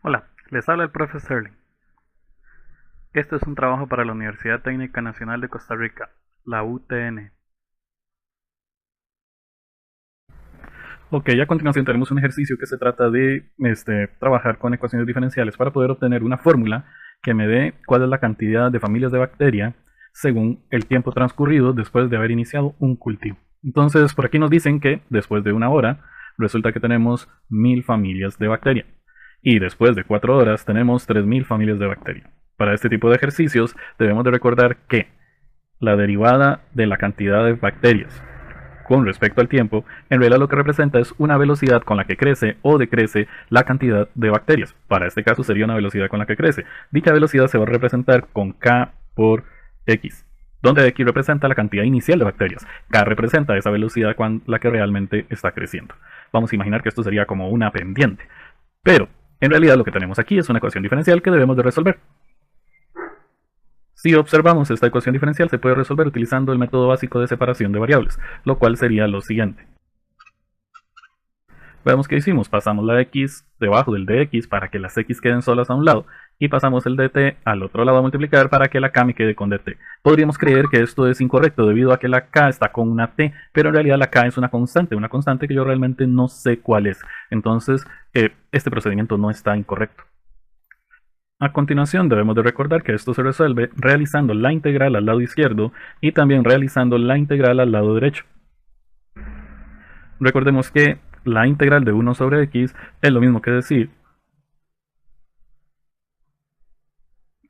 Hola, les habla el profe Sterling. Este es un trabajo para la Universidad Técnica Nacional de Costa Rica, la UTN. Ok, a continuación tenemos un ejercicio que se trata de trabajar con ecuaciones diferenciales para poder obtener una fórmula que me dé cuál es la cantidad de familias de bacteria según el tiempo transcurrido después de haber iniciado un cultivo. Entonces, por aquí nos dicen que después de una hora resulta que tenemos 1000 familias de bacteria y después de 4 horas tenemos 3000 familias de bacteria. Para este tipo de ejercicios debemos de recordar que la derivada de la cantidad de bacterias con respecto al tiempo, en realidad lo que representa es una velocidad con la que crece o decrece la cantidad de bacterias. Para este caso sería una velocidad con la que crece. Dicha velocidad se va a representar con K por X, donde X representa la cantidad inicial de bacterias. K representa esa velocidad con la que realmente está creciendo. Vamos a imaginar que esto sería como una pendiente. Pero, en realidad lo que tenemos aquí es una ecuación diferencial que debemos de resolver. Si observamos esta ecuación diferencial se puede resolver utilizando el método básico de separación de variables, lo cual sería lo siguiente. Veamos qué hicimos, pasamos la x debajo del dx para que las x queden solas a un lado y pasamos el dt al otro lado a multiplicar para que la k me quede con dt. Podríamos creer que esto es incorrecto debido a que la k está con una t, pero en realidad la k es una constante que yo realmente no sé cuál es. Entonces, este procedimiento no está incorrecto. A continuación debemos de recordar que esto se resuelve realizando la integral al lado izquierdo y también realizando la integral al lado derecho. Recordemos que la integral de 1 sobre x es lo mismo que decir,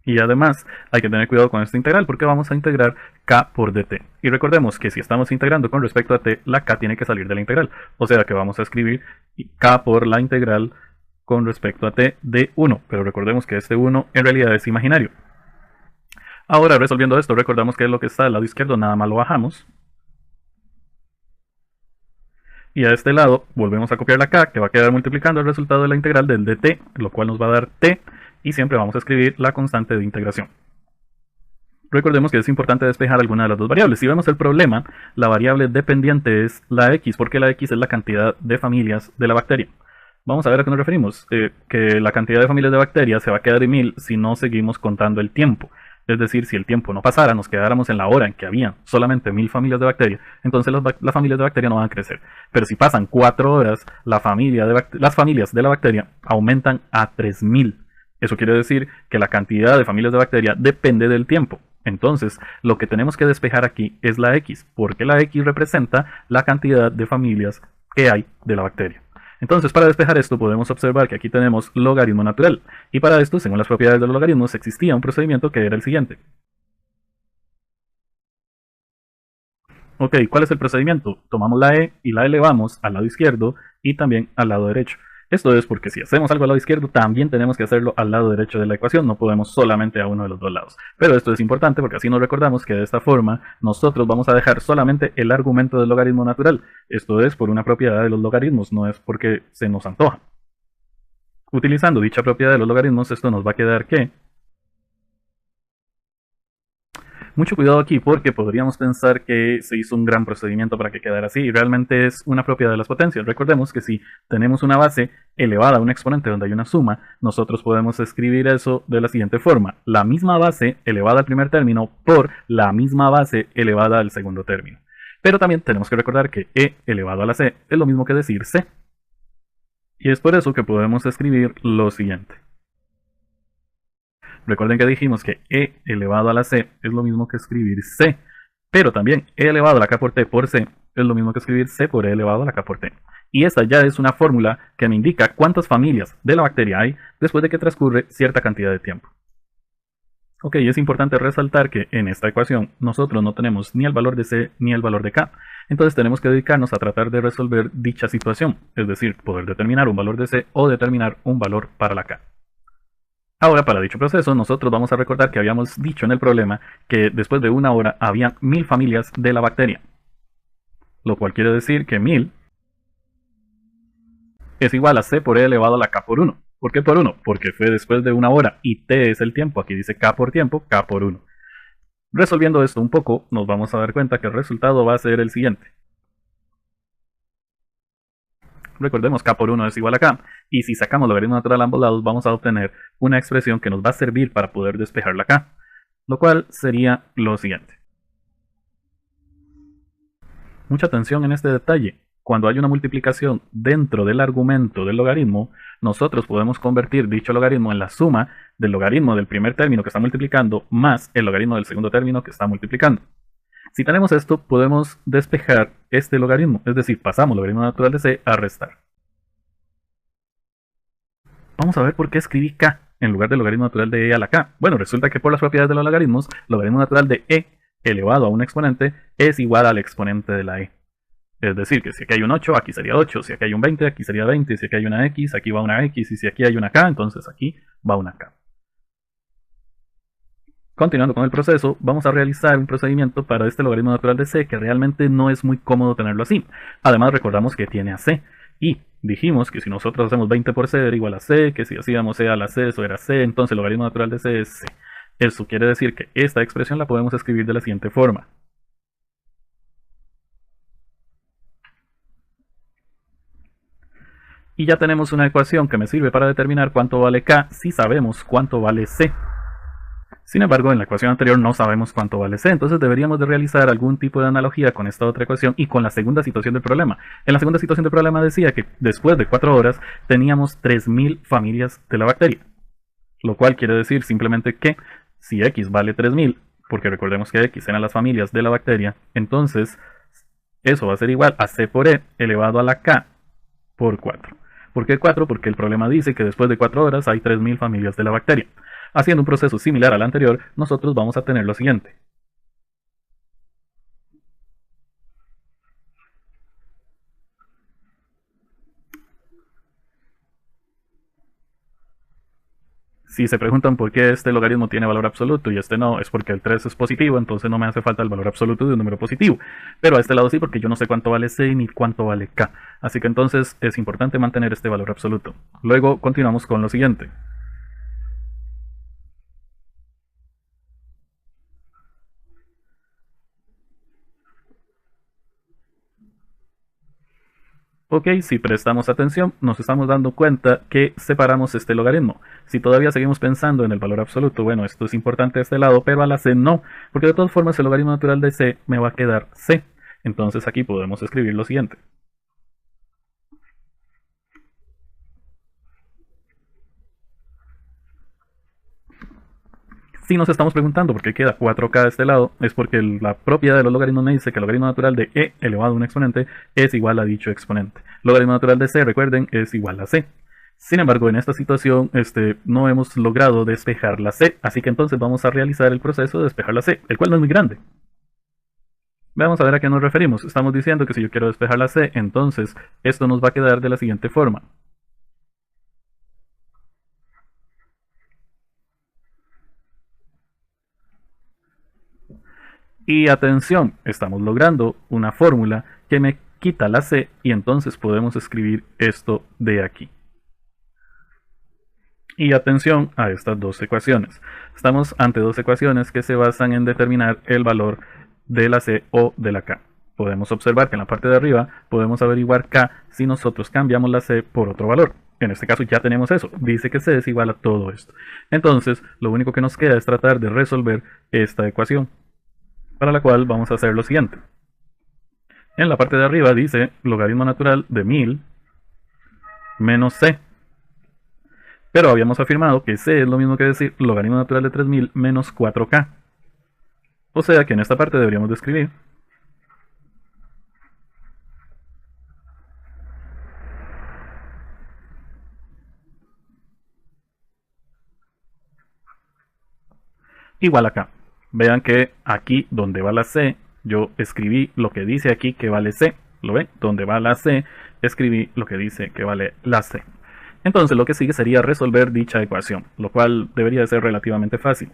y además hay que tener cuidado con esta integral porque vamos a integrar k por dt. Y recordemos que si estamos integrando con respecto a t, la k tiene que salir de la integral. O sea que vamos a escribir k por la integral con respecto a t de 1. Pero recordemos que este 1 en realidad es imaginario. Ahora resolviendo esto, recordamos que lo que está al lado izquierdo nada más lo bajamos. Y a este lado volvemos a copiar la k, que va a quedar multiplicando el resultado de la integral del dt, lo cual nos va a dar t, y siempre vamos a escribir la constante de integración. Recordemos que es importante despejar alguna de las dos variables. Si vemos el problema, la variable dependiente es la x, porque la x es la cantidad de familias de la bacteria. Vamos a ver a qué nos referimos. Que la cantidad de familias de bacterias se va a quedar en 1000 si no seguimos contando el tiempo. Es decir, si el tiempo no pasara, nos quedáramos en la hora en que había solamente 1000 familias de bacteria, entonces las familias de bacteria no van a crecer. Pero si pasan 4 horas, las familias de la bacteria aumentan a 3000. Eso quiere decir que la cantidad de familias de bacteria depende del tiempo. Entonces, lo que tenemos que despejar aquí es la x, porque la x representa la cantidad de familias que hay de la bacteria. Entonces, para despejar esto, podemos observar que aquí tenemos logaritmo natural. Y para esto, según las propiedades de los logaritmos, existía un procedimiento que era el siguiente. Ok, ¿cuál es el procedimiento? Tomamos la e y la elevamos al lado izquierdo y también al lado derecho. Esto es porque si hacemos algo al lado izquierdo, también tenemos que hacerlo al lado derecho de la ecuación, no podemos solamente a uno de los dos lados. Pero esto es importante porque así nos recordamos que de esta forma nosotros vamos a dejar solamente el argumento del logaritmo natural. Esto es por una propiedad de los logaritmos, no es porque se nos antoja. Utilizando dicha propiedad de los logaritmos, esto nos va a quedar que mucho cuidado aquí porque podríamos pensar que se hizo un gran procedimiento para que quedara así y realmente es una propiedad de las potencias. Recordemos que si tenemos una base elevada a un exponente donde hay una suma, nosotros podemos escribir eso de la siguiente forma. La misma base elevada al primer término por la misma base elevada al segundo término. Pero también tenemos que recordar que e elevado a la c es lo mismo que decir c. Y es por eso que podemos escribir lo siguiente. Recuerden que dijimos que e elevado a la c es lo mismo que escribir c, pero también e elevado a la k por t por c es lo mismo que escribir c por e elevado a la k por t. Y esta ya es una fórmula que me indica cuántas familias de la bacteria hay después de que transcurre cierta cantidad de tiempo. Ok, es importante resaltar que en esta ecuación nosotros no tenemos ni el valor de c ni el valor de k, entonces tenemos que dedicarnos a tratar de resolver dicha situación, es decir, poder determinar un valor de c o determinar un valor para la k. Ahora, para dicho proceso, nosotros vamos a recordar que habíamos dicho en el problema que después de una hora había 1000 familias de la bacteria, lo cual quiere decir que 1000 es igual a c por e elevado a la k por 1. ¿Por qué por 1? Porque fue después de una hora y t es el tiempo, aquí dice k por tiempo, k por 1. Resolviendo esto un poco, nos vamos a dar cuenta que el resultado va a ser el siguiente. Recordemos k por 1 es igual a k, y si sacamos logaritmo natural a ambos lados vamos a obtener una expresión que nos va a servir para poder despejar la k, lo cual sería lo siguiente. Mucha atención en este detalle. Cuando hay una multiplicación dentro del argumento del logaritmo, nosotros podemos convertir dicho logaritmo en la suma del logaritmo del primer término que está multiplicando más el logaritmo del segundo término que está multiplicando. Si tenemos esto, podemos despejar este logaritmo, es decir, pasamos logaritmo natural de c a restar. Vamos a ver por qué escribí k en lugar del logaritmo natural de e a la k. Bueno, resulta que por las propiedades de los logaritmos, logaritmo natural de e elevado a un exponente es igual al exponente de la e. Es decir, que si aquí hay un 8, aquí sería 8, si aquí hay un 20, aquí sería 20, si aquí hay una x, aquí va una x, y si aquí hay una k, entonces aquí va una k. Continuando con el proceso, vamos a realizar un procedimiento para este logaritmo natural de c que realmente no es muy cómodo tenerlo así. Además recordamos que tiene a c, y dijimos que si nosotros hacemos 20 por c era igual a c, que si hacíamos c a la c eso era c, entonces el logaritmo natural de c es c. Eso quiere decir que esta expresión la podemos escribir de la siguiente forma. Y ya tenemos una ecuación que me sirve para determinar cuánto vale k si sabemos cuánto vale c. Sin embargo, en la ecuación anterior no sabemos cuánto vale c, entonces deberíamos de realizar algún tipo de analogía con esta otra ecuación y con la segunda situación del problema. En la segunda situación del problema decía que después de 4 horas teníamos 3000 familias de la bacteria, lo cual quiere decir simplemente que si x vale 3000, porque recordemos que x eran las familias de la bacteria, entonces eso va a ser igual a c por e elevado a la k por 4. ¿Por qué 4? Porque el problema dice que después de 4 horas hay 3000 familias de la bacteria. Haciendo un proceso similar al anterior, nosotros vamos a tener lo siguiente. Si se preguntan por qué este logaritmo tiene valor absoluto y este no, es porque el 3 es positivo, entonces no me hace falta el valor absoluto de un número positivo. Pero a este lado sí, porque yo no sé cuánto vale c ni cuánto vale k. Así que entonces es importante mantener este valor absoluto. Luego continuamos con lo siguiente. Ok, si prestamos atención, nos estamos dando cuenta que separamos este logaritmo. Si todavía seguimos pensando en el valor absoluto, bueno, esto es importante a este lado, pero a la c no, porque de todas formas el logaritmo natural de c me va a quedar c. Entonces aquí podemos escribir lo siguiente. Si nos estamos preguntando por qué queda 4k de este lado, es porque la propiedad de los logaritmos me dice que el logaritmo natural de e elevado a un exponente es igual a dicho exponente. Logaritmo natural de c, recuerden, es igual a c. Sin embargo, en esta situación no hemos logrado despejar la c, así que entonces vamos a realizar el proceso de despejar la c, el cual no es muy grande. Vamos a ver a qué nos referimos. Estamos diciendo que si yo quiero despejar la c, entonces esto nos va a quedar de la siguiente forma. Y atención, estamos logrando una fórmula que me quita la c y entonces podemos escribir esto de aquí. Y atención a estas dos ecuaciones. Estamos ante dos ecuaciones que se basan en determinar el valor de la c o de la k. Podemos observar que en la parte de arriba podemos averiguar k si nosotros cambiamos la c por otro valor. En este caso ya tenemos eso, dice que c es igual a todo esto. Entonces, lo único que nos queda es tratar de resolver esta ecuación, para la cual vamos a hacer lo siguiente. En la parte de arriba dice logaritmo natural de 1000 menos c. Pero habíamos afirmado que c es lo mismo que decir logaritmo natural de 3000 menos 4k. O sea que en esta parte deberíamos de escribir igual a k. Vean que aquí donde va la c, yo escribí lo que dice aquí que vale c. ¿Lo ven? Donde va la c, escribí lo que dice que vale la c. Entonces lo que sigue sería resolver dicha ecuación, lo cual debería de ser relativamente fácil.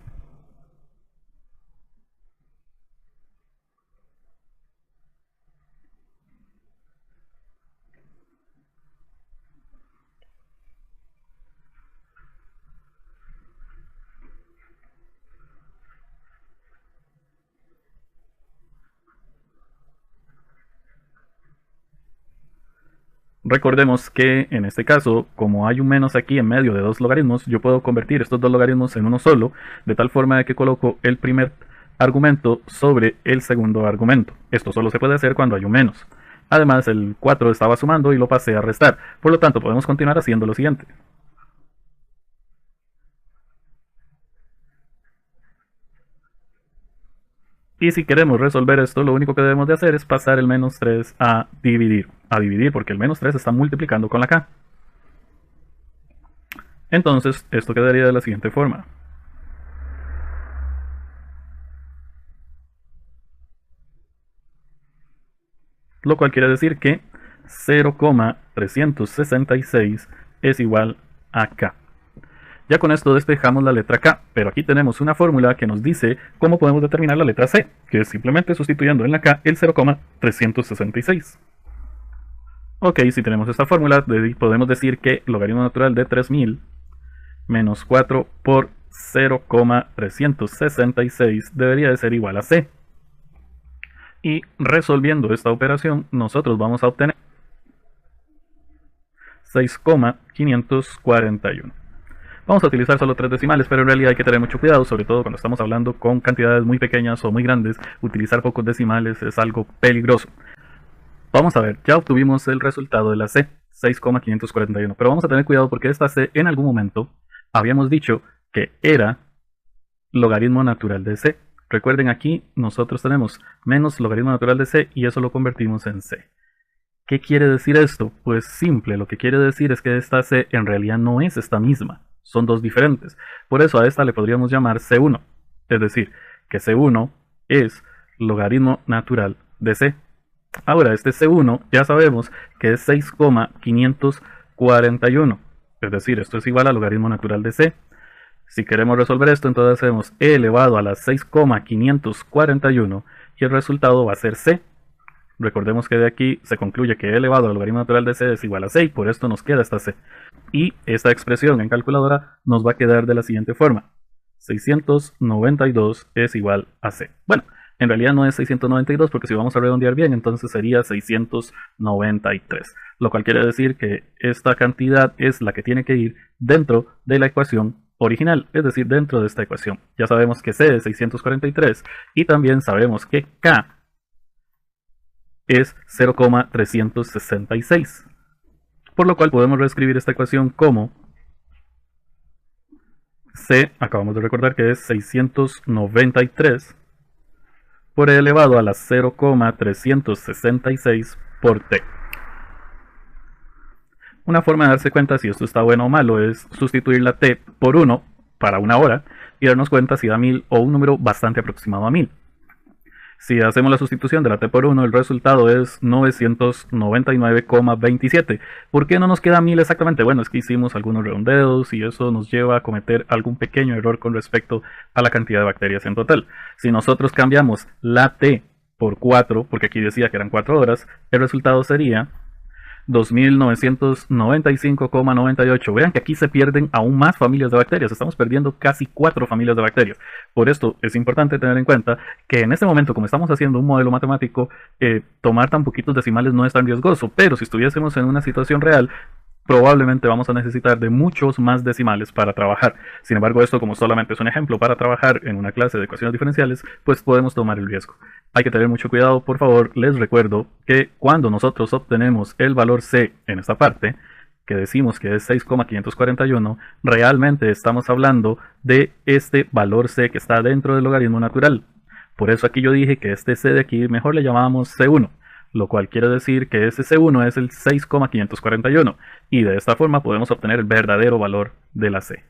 Recordemos que en este caso, como hay un menos aquí en medio de dos logaritmos, yo puedo convertir estos dos logaritmos en uno solo, de tal forma de que coloco el primer argumento sobre el segundo argumento. Esto solo se puede hacer cuando hay un menos. Además, el 4 estaba sumando y lo pasé a restar. Por lo tanto, podemos continuar haciendo lo siguiente. Y si queremos resolver esto, lo único que debemos de hacer es pasar el menos 3 a dividir. A dividir porque el menos 3 está multiplicando con la k. Entonces, esto quedaría de la siguiente forma. Lo cual quiere decir que 0,366 es igual a k. Ya con esto despejamos la letra K, pero aquí tenemos una fórmula que nos dice cómo podemos determinar la letra C, que es simplemente sustituyendo en la K el 0,366. Ok, si tenemos esta fórmula, podemos decir que logaritmo natural de 3000 menos 4 por 0,366 debería de ser igual a C. Y resolviendo esta operación, nosotros vamos a obtener 6,541. Vamos a utilizar solo 3 decimales, pero en realidad hay que tener mucho cuidado, sobre todo cuando estamos hablando con cantidades muy pequeñas o muy grandes. Utilizar pocos decimales es algo peligroso. Vamos a ver, ya obtuvimos el resultado de la C, 6,541, pero vamos a tener cuidado porque esta C en algún momento habíamos dicho que era logaritmo natural de C. Recuerden, aquí nosotros tenemos menos logaritmo natural de C y eso lo convertimos en C. ¿Qué quiere decir esto? Pues simple, lo que quiere decir es que esta C en realidad no es esta misma. Son dos diferentes. Por eso a esta le podríamos llamar C1. Es decir, que C1 es logaritmo natural de C. Ahora, este C1 ya sabemos que es 6,541. Es decir, esto es igual al logaritmo natural de C. Si queremos resolver esto, entonces hacemos e elevado a la 6,541 y el resultado va a ser C. Recordemos que de aquí se concluye que e elevado al logaritmo natural de C es igual a C y por esto nos queda esta C. Y esta expresión en calculadora nos va a quedar de la siguiente forma. 692 es igual a C. Bueno, en realidad no es 692 porque si vamos a redondear bien entonces sería 693. Lo cual quiere decir que esta cantidad es la que tiene que ir dentro de la ecuación original, es decir, dentro de esta ecuación. Ya sabemos que C es 643 y también sabemos que K es 0,366. Por lo cual podemos reescribir esta ecuación como C, acabamos de recordar que es 693 por e elevado a la 0,366 por t. Una forma de darse cuenta si esto está bueno o malo es sustituir la t por 1 para una hora y darnos cuenta si da 1000 o un número bastante aproximado a 1000. Si hacemos la sustitución de la t por 1, el resultado es 999,27. ¿Por qué no nos queda 1000 exactamente? Bueno, es que hicimos algunos redondeos y eso nos lleva a cometer algún pequeño error con respecto a la cantidad de bacterias en total. Si nosotros cambiamos la t por 4, porque aquí decía que eran 4 horas, el resultado sería 2995,98. Vean que aquí se pierden aún más familias de bacterias. Estamos perdiendo casi 4 familias de bacterias. Por esto es importante tener en cuenta que en este momento, como estamos haciendo un modelo matemático, tomar tan poquitos decimales no es tan riesgoso. Pero si estuviésemos en una situación real, probablemente vamos a necesitar de muchos más decimales para trabajar. Sin embargo, esto como solamente es un ejemplo para trabajar en una clase de ecuaciones diferenciales, pues podemos tomar el riesgo. Hay que tener mucho cuidado, por favor. Les recuerdo que cuando nosotros obtenemos el valor C en esta parte, que decimos que es 6,541, realmente estamos hablando de este valor C que está dentro del logaritmo natural. Por eso aquí yo dije que este C de aquí mejor le llamábamos C1. Lo cual quiere decir que ese C1 es el 6,541 y de esta forma podemos obtener el verdadero valor de la C.